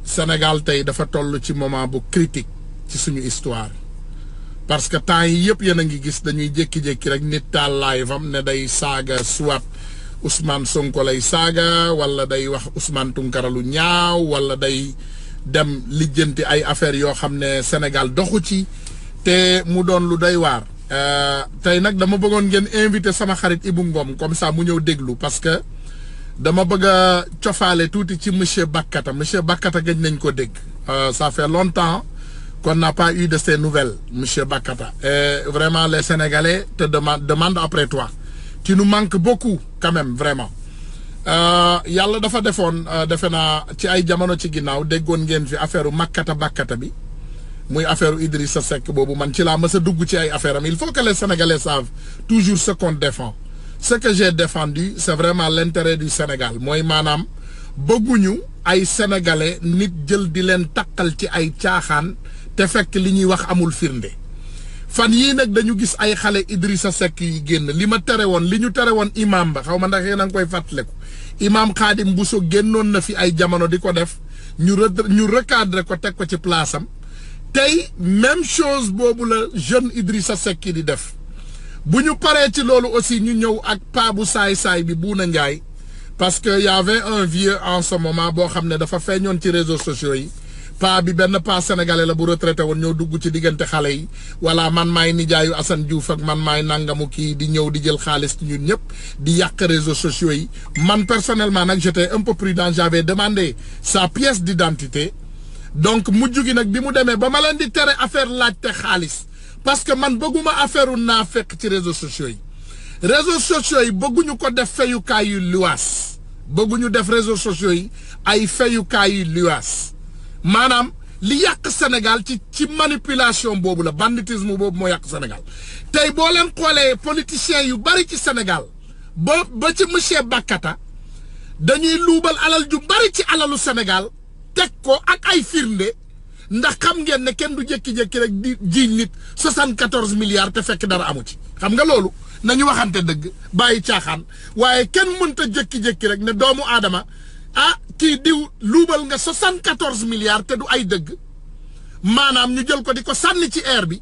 Sénégal tey dafa toll ci moment bu critique ci suñu histoire parce que temps yi yëpp yéen a ngi gis dañuy jékki-jékki rek nit taal live am ne day saaga soit Ousmane Sonko lay saaga wala day wax Ousmane Tounkara lu ñaaw wala day dem lijjanti ay affaires yoo xam ne Sénégal doxu ci te mu doon lu doy waar. tey nag dama bëggoon ngeen invité sama xarit Ibou Ngom comme ça mu ñëw déglu parce que dama bëgg a cofaale tuuti ci monsieur Bakata gëj nañ ko dégg. Ça fait longtemps qu'on n'a pas eu de ces nouvelles monsieur Bakata et vraiment les Sénégalais te demandent après toi. Tu nous manques beaucoup quand même vraiment yàlla dafa defoon defe naa ci ay jamono ci ginnaaw déggoon ngeen fi affaire Makata Bakata bi muy affaire Idrissa Seck boobu man ci laa mës a dugg ci ay affaire am il faut que les Sénégalais savent toujours ce qu'on défend ce que j'ai défendu c'est vraiment l'intérêt du Sénégal mooy maanaam bëgguñu ay Sénégalais nit jël di leen takkal ci ay caaxaan te fekk li ñuy wax amul firnde. fan yii nag dañu gis ay xale Idrissa Seck yi génn li ñu tere woon imam ba xaw ma ndax yéen a ngi koy fàttaliku imam Khadim Bousso génnoon na fi ay jamono di ko def ñu recadré ko teg ko ci place am tey même chose boobu la jeune Idrissa Seck yi di def bu ñu paree ci loolu aussi ñu ñëw ak paa bu saay-saay bi Bouna Ndiaye parce que y avait un vieux en ce moment boo xam ne dafa feeñoon ci réseaux sociaux yi paa bi benn paa sénégalais la bu retraité woon ñëw dugg ci diggante xale yi wala man maay nijaayu Assane Diouf ak man maay nangamu kii di ñëw di jël xaalis ci ñun ñëpp di yàq réseaux sociaux yi man personnellement nag j'étais un peu prudent j'avais demandé sa pièce d'identité donc mujj gi nag bi mu demee ba ma leen di tere affaire laajte xaalis parce que man bëgguma affaire naa fekk ci réseaux sociaux yi bëgguñu ko def fayukaay yu luwaas bëgguñu def réseaux sociaux yi ay fayukaay yu luwaas maanaam li yàq Sénégal ci manipulation boobu la banditisme boobu moo yàq Sénégal tey boo leen xoolee politiciens yu bari ci Sénégal ba ci monsieur Bakata dañuy luubal alal ju bari ci alalu Sénégal teg ko ak ay firnde ndax xam ngeen ne kenn du jékki-jékki rek di jiiñ nit 74 milliards te fekk dara amu ci xam nga loolu nañu waxante dëgg bàyyi caaxaan waaye kenn mënta jékki-jékki rek ne doomu aadama kii diw luubal nga 74 milliards te du ay dëgg maanaam ñu jël ko di ko sànni ci air bi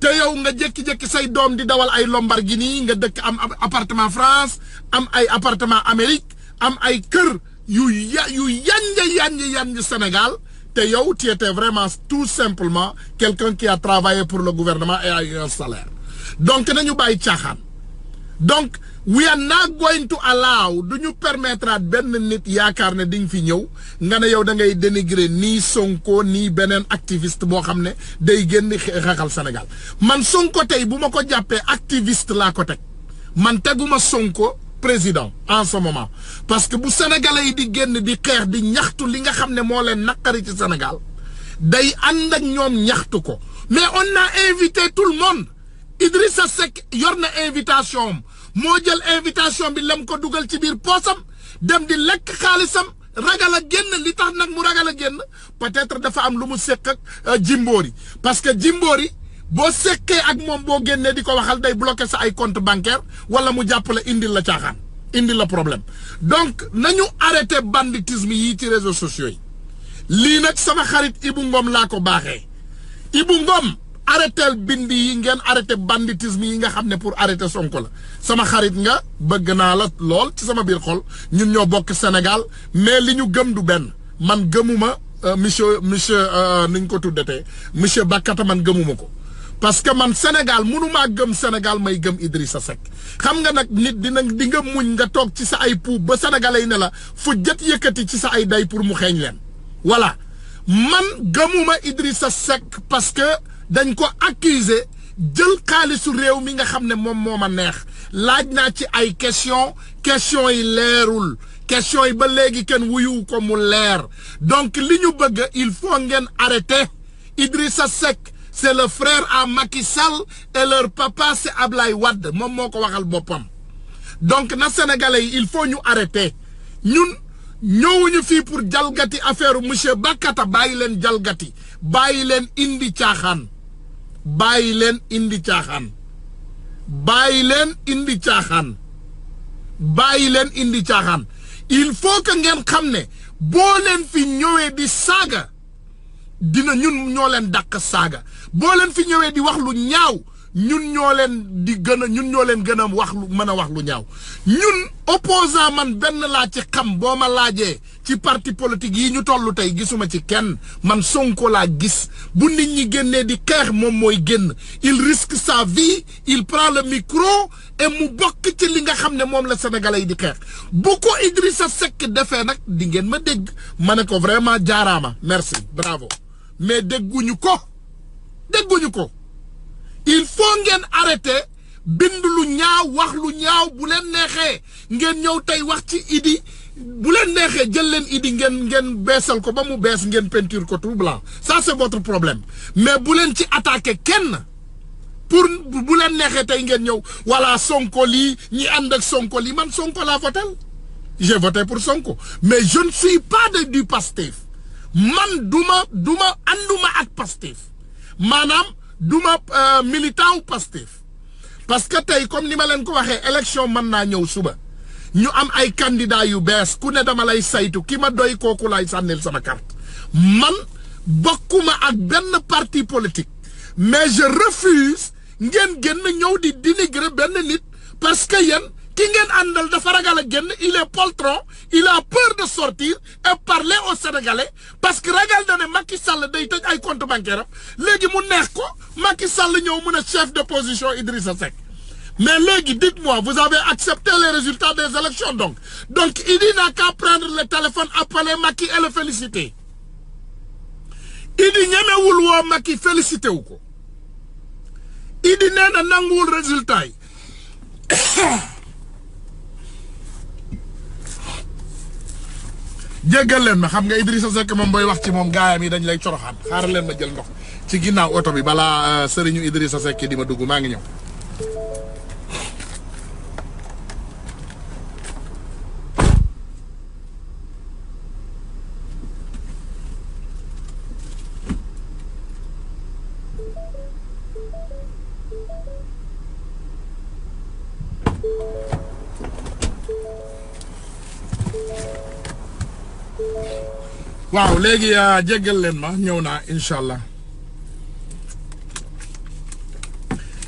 te yow nga jékki-jékki say doom di dawal ay Lamborghini nga dëkk am appartement France am ay appartement Amérique am ay kër yu yanj Sénégal te yow tu étais vraiment tout simplement quelqu'un qui a travaillé pour le gouvernement et a eu un salaire donc nañu bàyyi caaxaan donc we are not going to allow du ñu permettre benn nit yaakaar ne diñ fi ñëw nga ne yow da ngay dénigrer nii Sonko nii beneen activiste boo xam ne day génn xeexal Sénégal man Sonko tey bu ma ko jàppee activiste laa ko teg man teguma Sonko président en ce moment parce que bu sénégalais yi di génn di xeex di ñaxtu li nga xam ne moo leen naqari ci Sénégal day ànd ak ñoom ñaxtu ko mais on a invité tout le monde Idrissa Seck yor na invitation moo jël invitation bi lem ko dugal ci biir poosam dem di lekk xaalisam ragal a génn li tax nag mu ragal a génn peut-être dafa am lu mu sekk ak Jimbori parce que Jimbori boo sekkee ak moom boo génnee di ko waxal day bloquer sa ay compte bancaire wala mu jàppale indil la caaxaan indil la problème donc nañu arrêté banditisme yi ci réseaux sociaux yi lii nag sama xarit Ibou Ngom laa ko baaxee Ibou Ngom arrêtel bind yi ngeen arrêté banditisme yi nga xam ne pour arrêter Sonko la sama xarit nga bëgg naa la lool ci sama biir xol ñun ñoo bokk Sénégal mais li ñu gëm du benn man gëmuma monsieur nuñ ko tuddatee monsieur Bakata man gëmuma ko parce que man Sénégal mënumaa gëm Sénégal may gëm Idrissa Seck xam nga nag nit di nga muñ nga toog ci sa ay puub ba sénégalais yi ne la fu jët yëkkati ci sa ay day pour mu xeeñ leen voilà man gëmuma Idrissa Seck parce que dañ ko accuser jël xaalisu réew mi nga xam ne moom moo ma neex laaj naa ci ay question yi leerul question yi ba léegi kenn wuyu ko mu leer donc li ñu bëgg il faut ngeen arrêter Idrissa Seck c'est le frère à Macky Sall et leur papa c'est Ablaye Wade moom moo ko waxal boppam donc na sénégalais yi il faut ñu arrêter ñun ñëwuñu fii pour jalgati affaire monsieur Bakata bàyyi leen jalgati bàyyi leen indi caaxaan bàyyi leen indi caaxaan bàyyi leen indi caaxaan bàyyi leen indi caaxaan il faut que ngeen xam ne boo leen fi ñëwee di saaga dina ñun ñoo leen dàq saaga boo leen fi ñëwee di wax lu ñaaw ñun ñoo leen di gën a ñun ñoo leen gën a wax lu mën a wax lu ñaaw ñun opposant man benn laa ci xam boo ma laajee ci parti politique yi ñu toll tey gisuma ci kenn man Sonko laa gis bu nit ñi génnee di xeex moom mooy génn il risque sa vie il prend le micro et mu bokk ci li nga xam ne moom la sénégalais yi di xeex bu ko Idrissa Seck defee nag di ngeen ma dégg ma ne ko vraiment jaaraama merci bravo mais dégguñu ko il faut ngeen arrêter bind lu ñaaw wax lu ñaaw bu leen neexee ngeen ñëw tey wax ci Idi bu leen neexee jël leen Idi ngeen beesal ko ba mu bees ngeen peinture ko tout blanc ça c'est votre problème mais bu leen ci attaquer kenn pour bu leen neexee tey ngeen ñëw voilà Sonko lii ñi ànd ak Sonko lii man Sonko laa voté j'ai voté pour Sonko mais je ne suis pas du Pastef man duma ànduma ak Pastef maanaam duma militant ou Pastef parce que tey comme ni ma leen ko waxee élection mën naa ñëw suba ñu am ay candidats yu bees ku ne dama lay saytu ki ma doy kooku lay sànnil sama carte man bokkuma ak benn parti politique mais je refuse ngeen génn ñëw di dénigrer benn nit parce que yéen ki ngeen àndal dafa ragal a génn il est poltron il a peur de sortir et parler aux Sénégalais parce que ragal na ne Macky Sall day tëj ay compte bancaire am léegi mu neex ko Macky Sall ñëw mu ne chef d'opposition Idrissa Seck mais léegi dites-moi vous avez accepté les résultats des élections donc Idi n'a qu'à prendre le téléphone appeler Macky et le féliciter Idi ñemewul woo Macky félicité wu ko Idi nee na nanguwul résultat yi jéggal leen ma xam nga Idrissa Seck moom booy wax ci moom gaayam yi dañ lay coroxaan xaaral leen ma jël ndox ci ginnaaw oto bi balaa sëriñu Idrissa Seck di ma dugg maa ngi ñëw. waaw léegi jéggal leen ma ñëw naa incha allah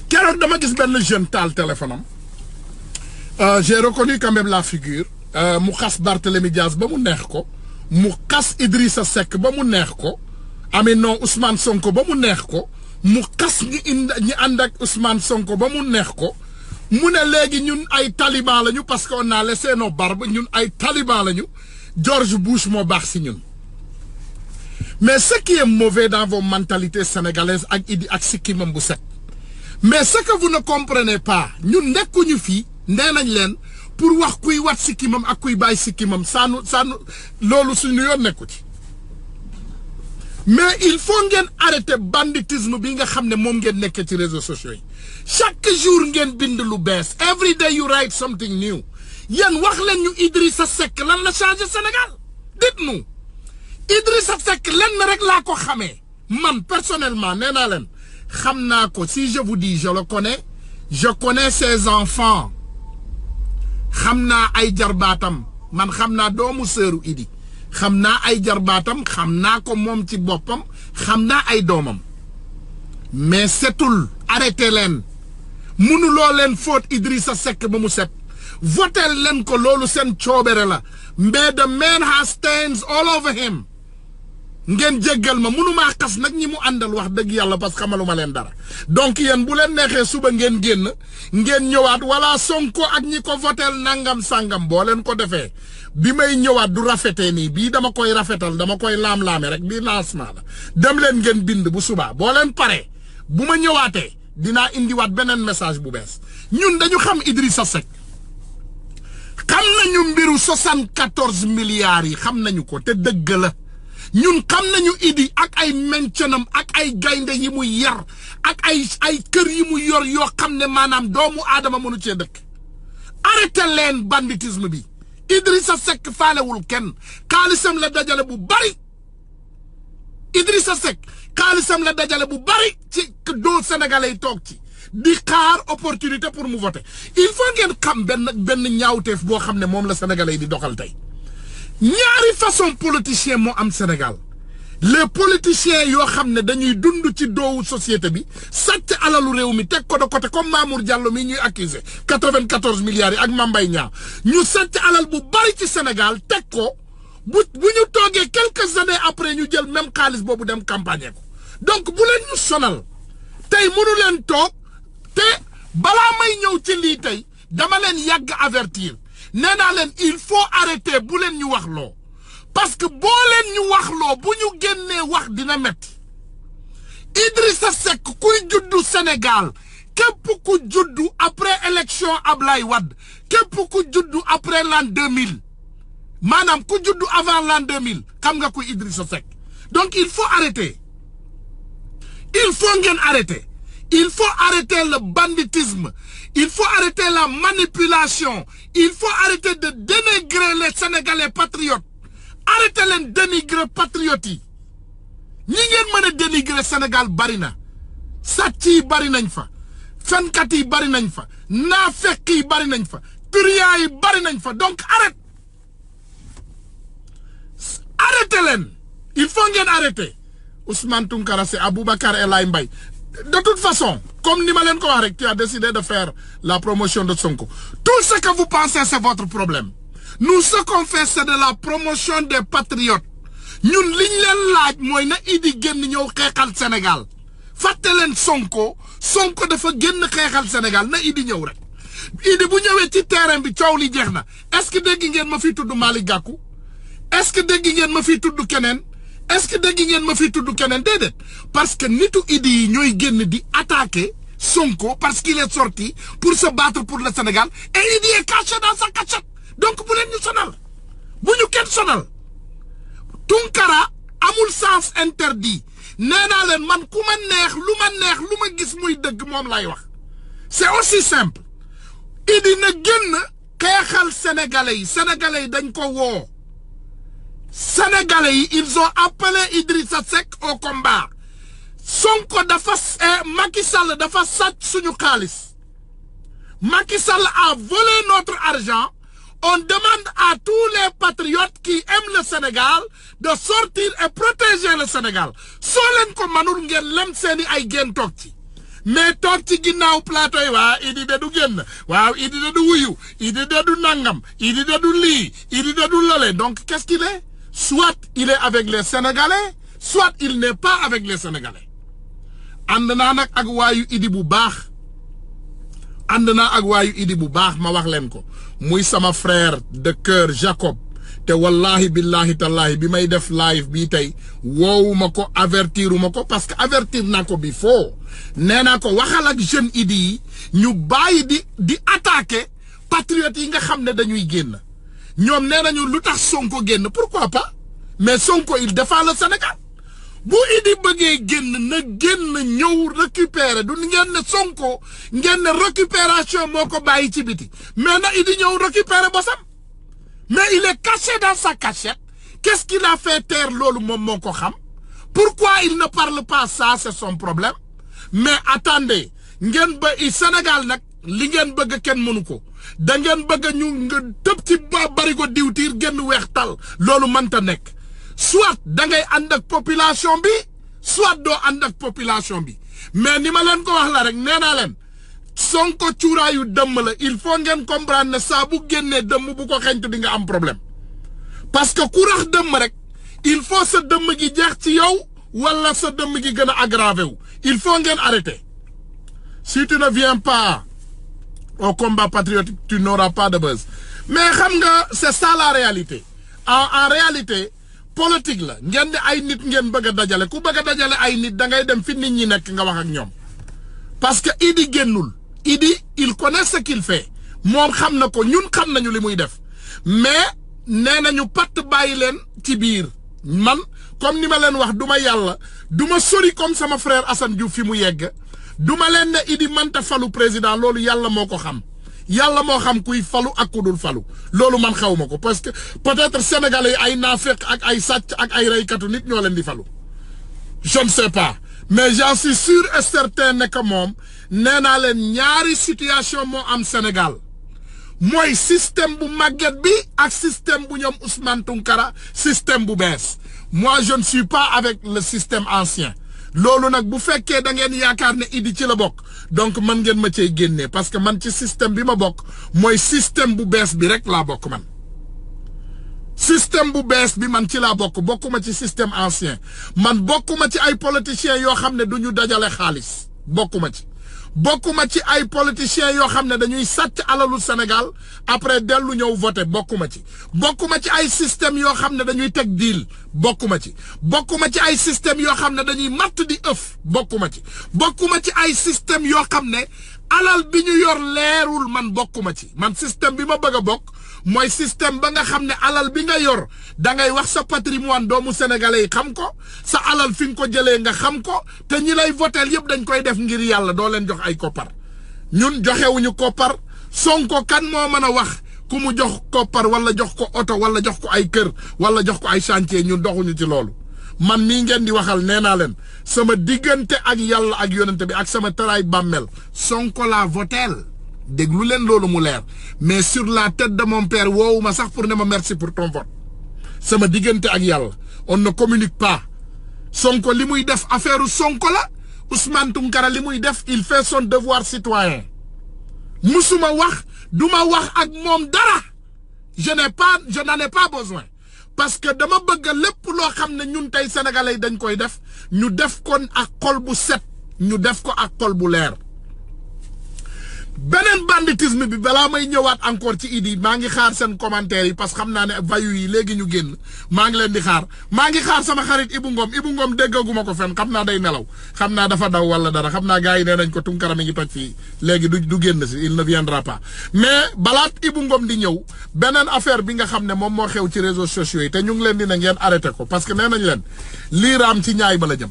keroog dama gis benn jeune taal téléphone am j'ai reconnu quand même la figure mu xas Barthélémy Dias ba mu neex ko mu xas Idrissa Seck ba mu neex ko non Ousmane Sonko ba mu neex ko mu xas ñi ànd ak Ousmane Sonko ba mu neex ko mu ne léegi ñun ay taliban lañu parce que on a laissé nos barbes ñun ay taliban lañu George Bush moo baax si ñun. Mais ce qui est mauvais dans vos mentalités sénégalaises ak Idi ak sikkimam bu set mais ce que vous ne comprenez pas ñun nekkuñu fii nee nañ leen pour wax kuy wat sikkimam ak kuy bàyyi sikkimam saanu loolu suñu yoon nekku ci mais il faut ngeen arrêter banditisme bi nga xam ne moom ngeen nekkee ci réseaux sociaux yi chaque jour ngeen bind lu bees every day you write something new yéen wax leen ñu Idrissa Seck lan la changé Sénégal dites-nous Idrissa Seck lenn rek laa ko xamee man personnellement nee naa leen xam naa ko si je vous dis je le connais je connais ses enfants xam naa ay jarbaatam man xam naa doomu sëru Idi xam naa ay jarbaatam xam naa ko moom ci boppam xam naa ay doomam mais setul arrêté leen mënuloo leen fóot Idrissa Seck ba mu set votel leen ko loolu seen coobere la mais the man has stains all over him ngeen jéggal ma mënumaa xas nag ñi mu àndal wax dëgg yàlla parce que xamaluma leen dara donc yéen bu leen neexee suba ngeen génn ngeen ñëwaat wala Sonko ak ñi ko votel nangam sangam boo leen ko defee bi may ñëwaat du rafetee nii bii dama koy rafetal dama koy laam-laame rek bii lancement la dem leen ngeen bind bu subaa boo leen paree bu ma ñëwaatee dinaa indiwaat beneen message bu bees ñun dañu xam Idrissa Seck xam nañu mbiru 74 milliards yi xam nañu ko te dëgg la ñun xam nañu Idi ak ay mentionam ak ay gaynde yi mu yar ak ay kër yi mu yor yoo xam ne maanaam doomu aadama mënu cee dëkk arrêté leen banditisme bi Idrissa Seck faalewul kenn xaalisam la dajale bu bari Idrissa Seck xaalisam la dajale bu bari ci doo sénégalais yi toog ci di xaar opportunité pour mu voter il faut ngeen xam benn ñaawteef boo xam ne moom la sénégalais yi di doxal tey ñaari façon politicien moo am Sénégal les politiciens yoo xam ne dañuy dund ci doowu société bi sàcc alalu réew mi teg ko de côté comme Mamour Diallo mi ñuy accusé 94 milliards yi ak Mame Mbaye Niang ñu sàcc alal bu bari ci Sénégal teg ko bu ñu toogee quelques années après ñu jël même xaalis boobu dem campagne ko donc bu leen ñu sonal tey mënu leen toog te balaa may ñëw ci lii tey dama leen yàgg avertir nee naa leen il faut arrêter bu leen ñu wax loo parce que boo leen ñu wax loo bu ñu génnee wax dina metti Idrissa Seck kuy juddu Sénégal képp ku juddu après élection Ablaye Wade képp ku juddu après l'an 2000 maanaam ku juddu avant l'an 2000 xam nga kuy Idrissa Seck donc il faut arrêter il faut ngeen arrêter il faut arrêter le banditisme il faut arrêter la manipulation il faut arrêter de dénigrer les Sénégalais patriotes arrêtez leen dénigrer patriotes yi ñi ngeen mën a dénigrer Sénégal bari na sàcc yi bari nañ fa fenkat yi bari nañ fa naafeq yi bari nañ fa turiyaa yi bari nañ fa donc arrêtez leen il faut ngeen arrêter Ousmane Tounkara c'est Aboubacar El Mbaye de toute façon comme ni ma leen ko wax rek tu as décidé de faire la promotion de Sonko tout ce que vous pensez c'est votre problème nous ce qu'on fait c'est de la promotion des patriotes ñun liñ leen laaj mooy na Idi génn ñëw xeexal Sénégal fàtte leen Sonko dafa génn xeexal Sénégal na Idi ñëw rek Idi bu ñëwee ci terrain bi coow li jeex na est-ce que dégg ngeen ma fi tudd Malick Gakou est-ce que dégg ngeen ma fi tudd keneen est-ce que dégg ngeen ma fi tudd keneen déedéet parce que nitu Idi yi ñooy génn di attaquer Sonko parce qu'il est sorti pour se battre pour le Sénégal et Idi est caché dans sa cachette donc bu leen ñu sonal bu ñu kenn sonal Tounkara amul sens interdit nee naa leen man ku ma neex lu ma gis muy dëgg moom lay wax c'est aussi simple Idi na génn xeexal sénégalais yi dañ ko woo sénégalais yi ils ont appelé Idrissa Seck au combat Sonko dafa Macky Sall dafa sàcc suñu xaalis Macky Sall a volé notre argent. On demande à tous les patriotes qui aiment le Sénégal de sortir et protéger le Sénégal soo leen ko manul ngeen lem seeni ay génn toog ci mais toog ci ginnaaw plateau yi waa Idi de du génn waaw Idi de du wuyu Idi de du nangam Idi de du lii Idi de du lale donc qu'est-ce qu'il est soit il est avec les Sénégalais soit il n'est pas avec les Sénégalais ànd naa nag ak waayu Idi bu baax ma wax leen ko muy sama frère de cœur Jacob te wallahi billahi tallahi bi may def live bii tey woowuma ko avertiruma ko parce que avertir naa ko bi foo nee naa ko waxal ak jeune Idi yi ñu bàyyi di attaquer patriotes yi nga xam ne dañuy génn ñoom nee nañu lu tax Sonko génn pourquoi pas mais Sonko il défend le Sénégal bu Idi bëggee génn na génn ñëw récupérer du ngeen ne Sonko ngeen ne récupération moo ko bàyyi ci biti mais na Idi ñëw récupérer bosam mais il est caché dans sa cachette qu'est-ce qu'il a fait taire loolu moom moo ko xam pourquoi il ne parle pas ça c'est son problème mais attendez ngeen ba Sénégal nag li ngeen bëgg kenn mënu ko da ngeen bëgg ñu nga tëb ci barigo diwtiir génn weex tal loolu mënta nekk soit da ngay ànd ak population bi soit doo ànd ak population bi mais ni ma leen ko wax la rek nee naa leen Sonko cuuraayu dëmm la il faut ngeen comprendre ne saa bu génnee dëmm bu ko xeñtu di nga am problème parce que ku rax dëmm rek il faut sa dëmm gi jeex ci yow wala sa dëmm gi gën a aggravé wu il faut ngeen arrêter si tu ne viens pas au combat patriotique tu n'auras pas de buzz mais xam nga c'est ça la réalité en réalité politique la ngeen di ay nit ngeen bëgg a dajale ku bëgg a dajale ay nit da ngay dem fi nit ñi nekk nga wax ak ñoom parce que Idi génnul Idi il connaît ce qu'il fait moom xam na ko ñun xam nañu li muy def mais nee nañu patt bàyyi leen ci biir man comme ni ma leen wax du ma yàlla du ma sori comme sama frère Assane Diouf fi mu yegg du ma leen ne Idi manta falu président loolu yàlla moo ko xam yàlla moo xam kuy falu ak ku dul falu loolu man xaw ma ko parce que peut-être sénégalais yi ay naafeq ak ay sàcc ak ay reykatu nit ñoo leen di falu je ne sais pas mais j'en suis sûr et certain ne que moom nee naa leen ñaari situation moo am Sénégal mooy système bu màgget bi ak système bu ñoom Ousmane Tounkara système bu bees. Moi je ne suis pas avec le système ancien loolu nag bu fekkee da ngeen yaakaar ne Idi ci la bokk donc man ngeen ma cey génnee parce que man ci système bi ma bokk mooy système bu bees bi rek laa bokk man. système bu bees bi man ci laa bokk bokkuma ci système ancien man bokkuma ci ay politiciens yoo xam ne du ñu dajale xaalis bokkuma ci ay politiciens yoo xam ne dañuy sàcc alalu Sénégal après dellu ñëw voté bokkuma ci ay système yoo xam ne dañuy teg deal bokkuma ci ay système yoo xam ne dañuy matt di ëf bokkuma ci ay système yoo xam ne alal bi ñu yor leerul man bokkuma ci man système bi ma bëgg a bokk mooy système ba nga xam ne alal bi nga yor da ngay wax sa patrimoine doomu sénégalais yi xam ko sa alal fi nga ko jëlee nga xam ko te ñi lay votel yëpp dañ koy def ngir yàlla doo leen jox ay koppar ñun joxewuñu koppar Sonko kan moo mën a wax ku mu jox koppar wala jox ko oto wala jox ko ay kër wala jox ko ay chantier ñun doxuñu ci loolu man mii ngeen di waxal nee naa leen sama diggante ak yàlla ak yonente bi ak sama taraay bàmmel Sonko laa votel déglu leen loolu mu leer mais sur la tête de mon père woowu ma sax pour ne ma merci pour ton vote sama diggante ak yàlla on ne communique pas Sonko li muy def affaire Sonko la Ousmane Tounkara li muy def il fait son devoir citoyen musuma wax duma wax ak moom dara je n'en ai pas besoin parce que dama bëgg lépp loo xam ne ñun tey sénégalais yi dañ koy def ñu def kon ak xol bu set ñu def ko ak xol bu leer. beneen banditisme bi balaa may ñëwaat encore ci Idi maa ngi xaar seen commentaire yi parce que xam naa ne vayu yi léegi ñu génn maa ngi leen di xaar maa ngi xaar sama xarit Ibou Ngom déggaguma ko fenn xam naa day nelaw xam naa dafa daw wala dara xam naa gars yi nee nañ ko Tounkara mi ngi toj fii léegi du génn si il ne viendra pas mais balaat Ibou Ngom di ñëw beneen affaire bi nga xam ne moom moo xew ci réseaux sociaux yi te ñu ngi leen di ne ngeen arrêté ko parce que nee nañ leen lii raam ci ñaay ba la jëm.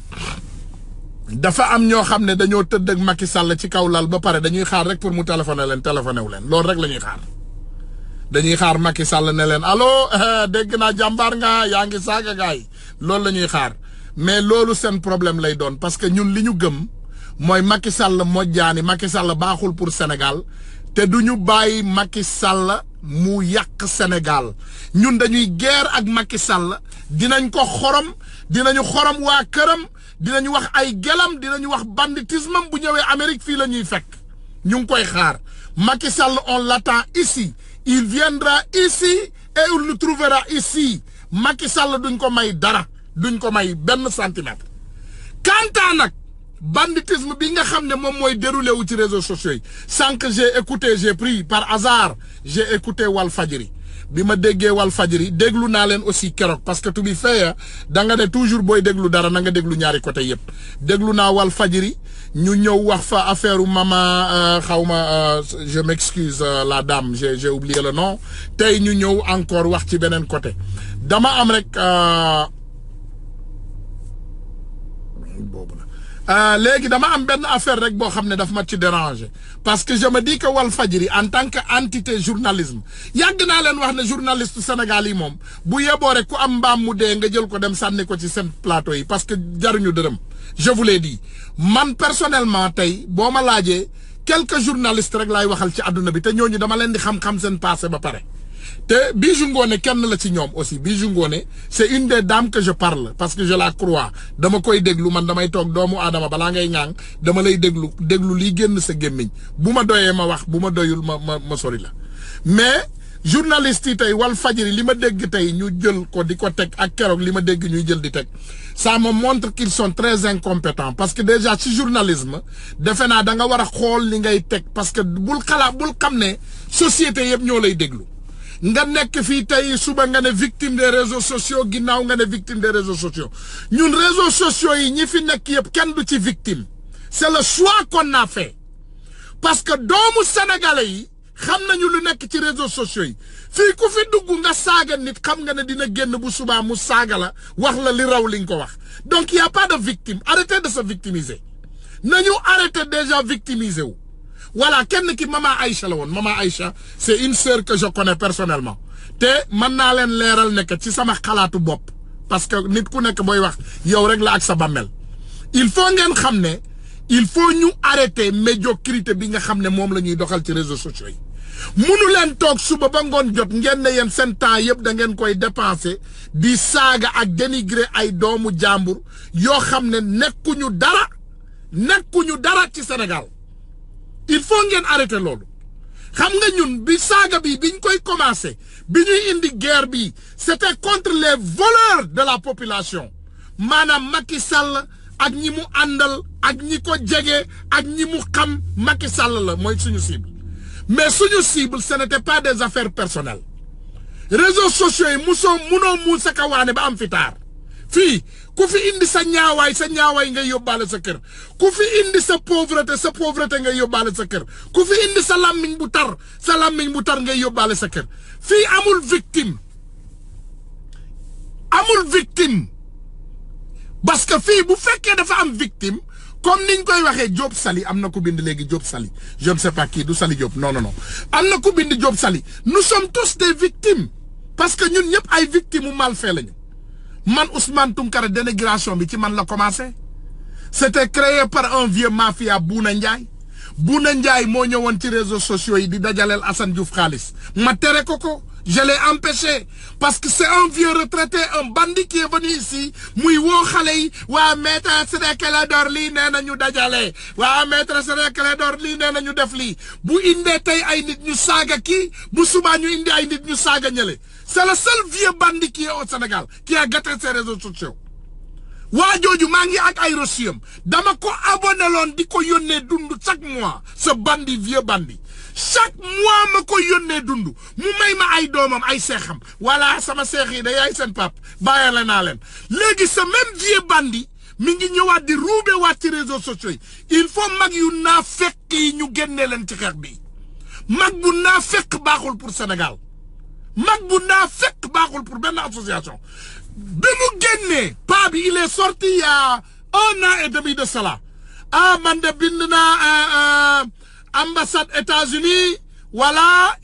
dafa am ñoo xam ne dañoo tëdd ak Macky Sall ci kaw lal ba pare dañuy xaar rek pour mu téléphoné wu leen loolu rek la ñuy xaar dañuy xaar Macky Sall ne leen allo dégg naa jàmbaar nga yaa ngi saaga gaay loolu la ñuy xaar mais loolu seen problème lay doon parce que ñun li ñu gëm mooy Macky Sall mojjaani Macky Sall baaxul pour Sénégal te du ñu bàyyi Macky Sall mu yàq Sénégal ñun dañuy guerre ak Macky Sall dinañ ko xorom dinañu xorom waa këram. dinañu wax ay gelam dinañu wax banditisme bu ñëwee Amérique fii la ñuy fekk ñu ngi koy xaar Macky Sall on l'attend ici il viendra ici et il nous trouvera ici Macky Sall duñ ko may dara duñ ko may benn centimètre. quant à nag banditisme bi nga xam ne moom mooy déroulé wu ci réseaux sociaux yi sànq j'ai pris par hasard j'ai écouté Walfadjri bi ma déggee Walfadjri déglu naa leen aussi keroog parce que to be fair da nga ne toujours booy déglu dara na nga déglu ñaari côté yëpp déglu naa Walfadjri ñu ñëw wax fa affaire u mama xawma je m'excuse la dame j'ai oublié le nom tey ñu ñëw encore wax ci beneen côté dama am rek boobu la léegi dama am benn affaire rek boo xam ne daf ma ci déranger parce que je me dis que Walfadjri en tant que entité journalisme yàgg naa leen wax ne journaliste Sénégal yi moom bu yeboo rek ku am mbaam mu dee nga jël ko dem sànni ko ci seen plateau yi parce que jaruñu dërëm je vous l'ai dit man personnellement tey boo ma laajee quelques journalistes rek laay waxal ci àdduna bi te ñooñu dama leen di xam-xam seen passé ba pare te Bijou Ngoné kenn la ci ñoom aussi Bijou Ngoné c'est une des dames que je parle parce que je la crois dama koy déglu man damay toog doomu aadama balaa ngay ŋaang dama lay déglu liy génn sa gémmiñ bu ma doyee ma wax bu ma doyul ma sori la mais journalistes yi tey Walfadjri li ma dégg tey ñu jël ko di ko teg ak keroog li ma dégg ñuy jël di teg ça me montre qu'ils sont très incompétents parce que déjà ci journalisme defe naa da nga war a xool li ngay teg parce que bul xam ne société yëpp ñoo lay déglu nga nekk fii tey suba nga ne victime des réseaux sociaux ginnaaw nga ne victime des réseaux sociaux ñun réseaux sociaux yi ñi fi nekk yëpp kenn du ci victime c'est le choix qu'on a fait parce que doomu sénégalais yi xam nañu lu nekk ci réseaux sociaux yi fii ku fi dugg nga saaga nit xam nga ne dina génn bu subaa mu saaga la wax la li raw li nga ko wax donc y a pas de victime arrêtez de se victimiser nañu arrêter déjà victimiser wu. voilà kenn ki Mama Aïcha la woon Mama Aïcha c'est une sœur que je connais personnellement te mën naa leen leeral nekk ci sama xalaatu bopp parce que nit ku nekk booy wax yow rek la ak sa bàmmeel il faut ngeen xam ne il faut ñu arrêter médiocrité bi nga xam ne moom la ñuy doxal ci réseaux sociaux yi munu leen toog suba ba ngoon jot ngeen ne yéen seen temps yëpp da ngeen koy dépenser di saaga ak dénigrer ay doomu jàmbur yoo xam ne nekkuñu dara ci Sénégal il faut ngeen arrêter loolu. xam nga ñun bi saaga bi biñ koy commencé bi ñuy indi guerre bi c'était contre les voleurs de la population maanaam Macky Sall ak ñi mu àndal ak ñi ko jege ak ñi mu xam Macky Sall la mooy suñu cible mais suñu cible ce n'était pas des affaires personnelles réseaux sociaux yi munoo mu sa kawaane ba am fi taar fii ku fi indi sa ñaawaay ngay yóbbaale sa kër ku fi indi sa pauvreté ngay yóbbaale sa kër ku fi indi sa làmmiñ bu tar ngay yóbbaale sa kër fii amul victime parce que fii bu fekkee dafa am victime comme niñ koy waxee Diop Sali am na ku bind léegi Diop Sali je ne sais pas qui du Sali Diop non am na ku bind Diop Sali nous sommes tous des victimes parce que ñun ñëpp ay victimes mal fait lañu man Ousmane Tounkara dénigration bi ci man la commencé c'était créé par un vieux mafia Bouna Ndiaye moo ñëwoon ci réseaux sociaux yi di dajaleel Assane Diouf xaalis ma tere ko je l'ai empêché parce que c'est un vieux retraité un bandit qui est venu ici muy woo xale yi waa maître Ciré Clédor lii nee na ñu dajale waa maître Ciré Clédor lii nee na ñu def lii bu indee tey ay nit ñu saaga kii bu subaa ñu indi ay nit ñu saaga ñële c'est le seul vieux bandit qui est au Sénégal qui a gâté ses réseaux sociaux waa jooju maa ngi ak ay reçus dama ko abonné loon di ko yónnee dund chaque mois ce bandit vieux bandit chaque mois ma ko yónnee dund mu may ma ay doomam ay seexam voilà sama seex yi da yaay seen pap bàyyale naa leen léegi ce même vieux bandit mi ngi ñëwaat di ruube waat ci réseaux sociaux yi il faut mag yu naa fekk yi ñu génnee leen ci xeex bi mag bu naa fekk baaxul pour Sénégal mag bu naa fekk baaxul pour benn association bi mu génnee pa bi il est sorti il y a 1 an et demi de cela man de bind naa ambassade États-Unis voilà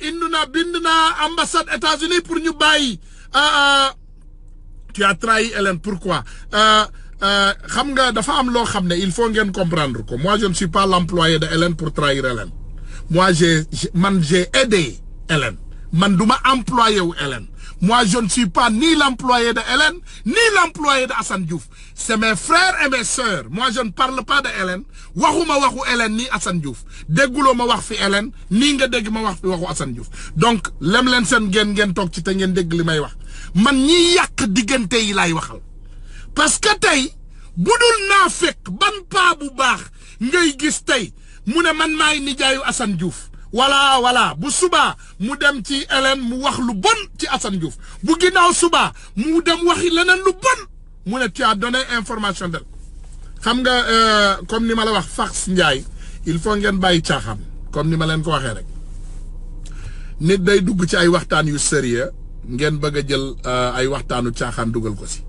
bind naa ambassade États-Unis pour ñu bàyyi tu as trahi Hélène pourquoi xam nga dafa am loo xam ne il faut ngeen comprendre ko moi je ne suis pas l'employé de Hélène pour trahir Hélène moi j'ai aidé Hélène man duma employé wu Hélène moi je ne suis pas ni l'employé de Hélène ni l'employé de Assane Diouf c'est mes frères et mes sœurs moi je ne parle pas de Hélène waxuma waxu Hélène ni Assane Diouf dégguloo ma wax fi Hélène nii nga dégg ma wax fi waxu Assane Diouf donc lem leen seen ngeen toog ci te ngeen dégg li may wax man ñi yàq diggante yi laay waxal parce que tey bu dul naa fekk ban paa bu baax ngay gis tey mu ne man maay nijaayu Assane Diouf voilà bu subaa mu dem ci Hélène mu wax lu bon ci Assane Diouf bu ginnaaw subaa mu dem waxi leneen lu bon mu ne tu as donné information de xam nga comme ni ma la wax Fax Ndiaye il faut ngeen bàyyi caaxaan comme ni ma leen ko waxee rek nit day dugg ci ay waxtaan yu sérieux ngeen bëgg a jël ay waxtaanu caaxaan dugal ko si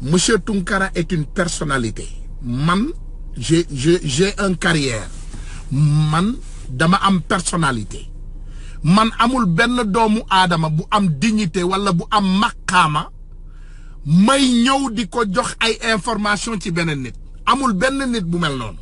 monsieur Tounkara est une personnalité man j'ai une carrière man dama am personnalité man amul benn doomu aadama bu am dignité wala bu am maqaama may ñëw di ko jox ay information ci beneen nit amul benn nit bu mel noonu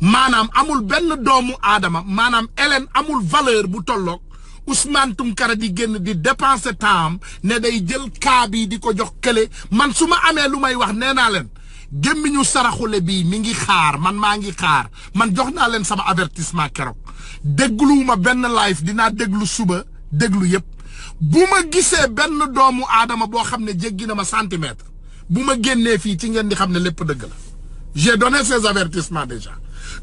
maanaam amul benn doomu aadama maanaam Hélène amul valeur bu tolloog Ousmane Tounkara di génn di dépenser temps ne day jël cas bi di ko jox kële man su ma amee lu may wax nee naa leen gémmiñu saraxule bii mi ngi xaar man maa ngi xaar man jox naa leen sama avertissement keroog dégluwuma benn live dinaa déglu suba déglu yëpp bu ma gisee benn doomu aadama boo xam ne jéggi na ma centimètre bu ma génnee fii ci ngeen di xam ne lépp dëgg la j'ai donné ces avertissements déjà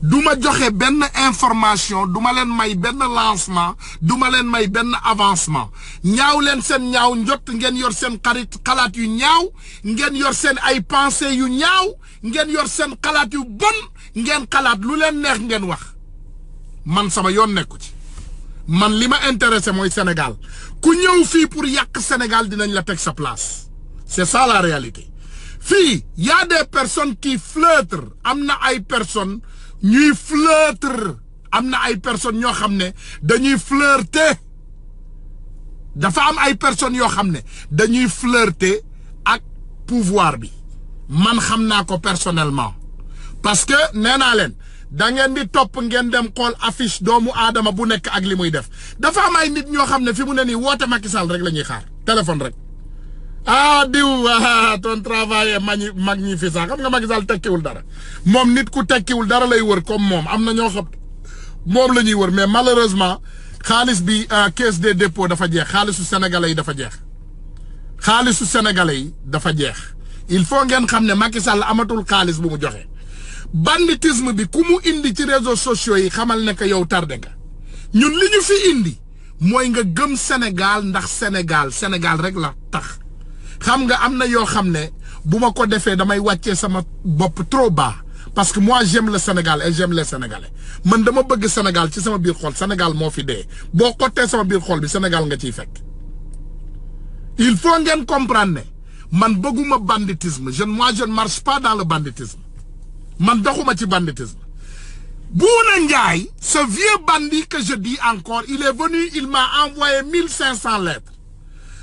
du ma joxe benn information du ma leen may benn lancement du ma leen may benn avancement ñaaw leen seen ñaaw njott ngeen yor seen xalaat yu ñaaw ngeen yor seen ay pensées yu ñaaw ngeen yor seen xalaat yu bon ngeen xalaat lu leen neex ngeen wax man sama yoon nekku ci man li ma intéressé mooy Sénégal ku ñëw fii pour yàq Sénégal dinañ la teg sa place c'est ça la réalité fii y a des personnes qui flirtent am na ay personnes ñuy flirter am na ay personnes ñoo xam ne dañuy flirter dafa am ay personnes yoo xam ne dañuy flirter ak pouvoir bi man xam naa ko personnellement parce que nee naa leen da ngeen di topp ngeen dem xool affiche doomu aadama bu nekk ak li muy def dafa am ay nit ñoo xam ne fi mu ne nii woote Macky Sall rek la ñuy xaar téléphone rek diw ton travail est magnifique xam nga Macky Sall tekkiwul dara moom nit ku tekkiwul dara lay wër comme moom am na ñoo xam moom la ñuy wër mais malheureusement xaalis bi caisse des dépôts dafa jeex xaalisu sénégalais yi dafa jeex xaalisu sénégalais yi dafa jeex il faut ngeen xam ne Macky Sall amatul xaalis bu mu joxe banditisme bi ku mu indi ci réseaux sociaux yi xamal ne que yow tardé nga ñun li ñu fi indi mooy nga gëm Sénégal ndax Sénégal rek la tax xam nga am na yoo xam ne bu ma ko defee damay wàccee sama bopp trop bas parce que moi j'aime le Sénégal et j'aime les Sénégalais man dama bëgg Sénégal ci sama biir xol Sénégal moo fi dee boo xottee sama biir xol bi Sénégal nga ciy fekk il faut ngeen comprendre ne man bëgguma banditisme moi je ne marche pas dans le banditisme man doxuma ci banditisme Bouna Ndiaye ce vieux bandit que je dis encore il est venu il m'a envoyé 1500 lettres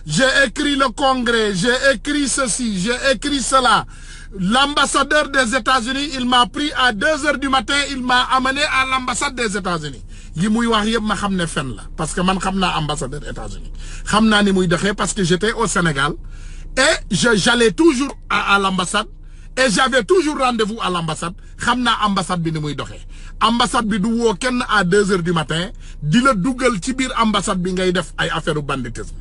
j'ai écrit le Congrès j'ai écrit ceci j'ai écrit cela l'ambassadeur des États-Unis il m'a pris à 2 heures du matin il m'a amené à l'ambassade des États-Unis yi muy wax yëpp ma xam ne fen la parce que man xam naa ambassadeur États-Unis xam naa ni muy doxee parce que j'étais au Sénégal et j'allais toujours à l'ambassade et j'avais toujours rendez-vous à l'ambassade xam naa ambassade bi ni muy doxee ambassade bi du woo kenn à 2 heures du matin di la dugal ci biir ambassade bi ngay def ay affaire u banditisme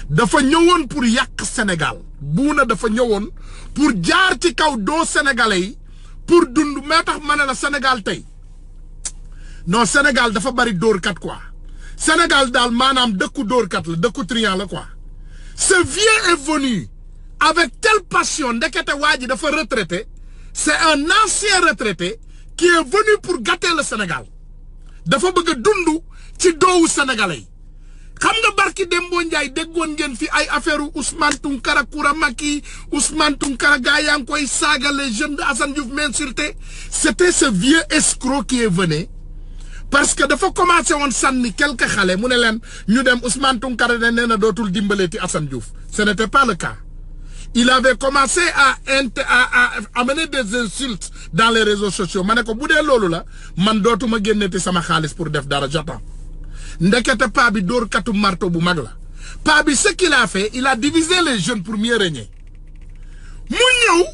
dafa ñëwoon pour yàq Sénégal Bouna dafa ñëwoon pour jaar ci kaw doo sénégalais yi pour dund mais tax ma ne la Sénégal tey non Sénégal dafa bari dóorkat quoi Sénégal daal maanaam dëkku dóorkat la dëkku triant la quoi ce vieux est venu avec telle passion ndekete waa ji dafa retraité c'est un ancien retraité qui est venu pour gâter le Sénégal dafa bëgg a dund ci doowu sénégalais yi xam nga barki Dembo Ndiaye déggoon ngeen fi ay affaire Ousmane Tounkara Kouramaki Ousmane Tounkara gaa yaa ngi koy saaga les jeunes de Assane Diouf m'insulté c'était ce vieux escroc qui est venu parce que dafa commencé woon sànni quelques xale mu ne leen ñu dem Ousmane Tounkara ne nee na dootul dimbaleeti Assane Diouf ce n'était pas le cas il avait commencé à amener des insultes dans les réseaux sociaux ma ne ko bu dee loolu la man dootuma génneti sama xaalis pour def dara j'attends ndekete paa bi dóor katu marteau bu mag la paa bi ce qu'il a fait il a divisé les jeunes pour mieux régner mu ñëw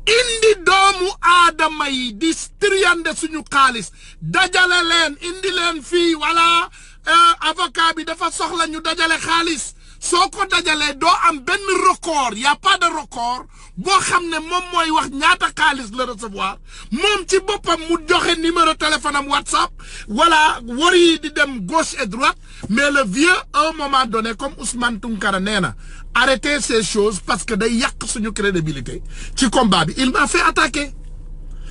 indi doomu aadama yi di triande suñu xaalis dajale leen indi leen fii wala avocat bi dafa soxla ñu dajale xaalis soo ko dajalee doo am benn record y a pas de record boo xam ne moom mooy wax ñaata xaalis la recevoir moom ci boppam mu joxe numéro téléphone am WhatsApp voilà war yi di dem gauche et droite mais le vieux à un moment donné comme Ousmane Tounkara nee na arrêtez ces choses parce que day yàq suñu crédibilité ci combat bi il m'a fait attaquer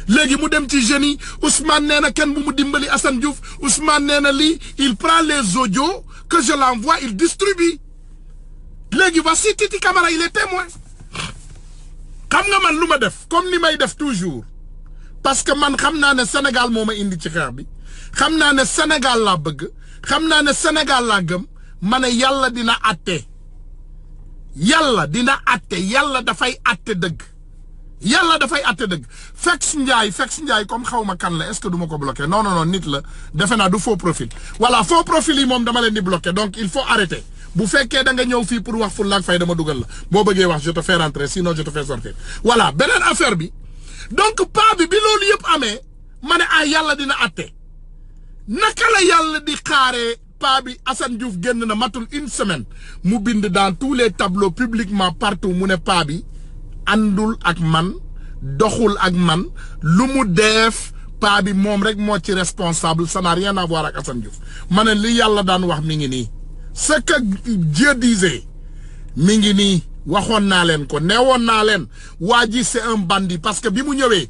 léegi mu dem ci jeunes yi Ousmane nee na kenn bu mu dimbali Assane Diouf Ousmane nee na lii il prend les audios que je l'envoie il distribue léegi voici Titi Camara il est témoin xam nga man lu ma def comme ni may def toujours parce que man xam naa ne Sénégal moo ma indi ci xeex bi xam naa ne Sénégal laa bëgg xam naa ne Sénégal laa gëm ma ne yàlla dina atte yàlla dina atte yàlla dafay atte dëgg yàlla dafay atte dëgg Fex Ndiaye comme xaw ma kan la est-ce que du ma ko bloqué non nit la defe naa du faux profil voilà faux profil yi moom dama leen di bloqué donc il faut arrêter bu fekkee da nga ñëw fii pour wax fulla ak fay dama dugal la boo bëggee wax je te fais rentrer sinon je te fais sortir voilà beneen affaire bi donc pas bi loolu yëpp amee ma ne yàlla dina atte naka la yàlla di xaaree pas bi Assane Diouf génn na matul une semaine mu bind dans tous les tableaux publiquement partout mu ne pas bi àndul ak man doxul ak man lu mu def pas bi moom rek moo ci responsable ça n'a rien à voir ak Assane Diouf ma ne li yàlla daan wax mi ngi nii ce que Dieu disait mi ngi nii waxoon naa leen ko neewoon naa leen waa ji c'est un bandit parce que bi mu ñëwee